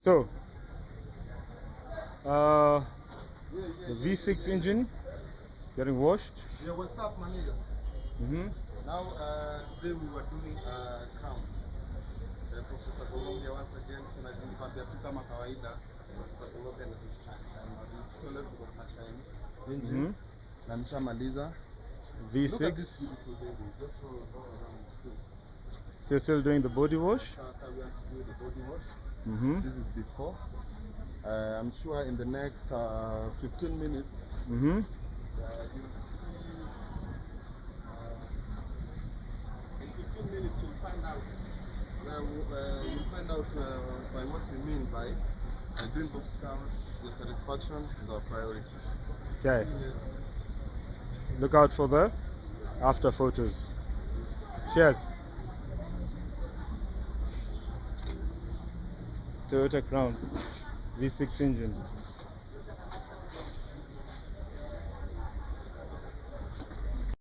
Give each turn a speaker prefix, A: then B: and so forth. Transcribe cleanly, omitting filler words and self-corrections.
A: So, the V6 engine getting washed.
B: Yeah, what's up, my nigga? Now, today we were doing crown. Professor Colombia once again, tunakwambia tu kama kawaida, Professor Colombia na shine. So leo tuko na shine engine na nishamaliza. Look at this
A: V6.
B: beautiful baby. Just go around the street.
A: So you're still doing the body wash.
B: So we have to do the body wash. This is before. I'm sure in the next 15 minutes, you'll see. In 15 minutes, you'll find out. You'll find out by what we mean by green box count. Your satisfaction is our priority.
A: Okay. Look out for the after photos. Cheers. Toyota Crown V6 engine.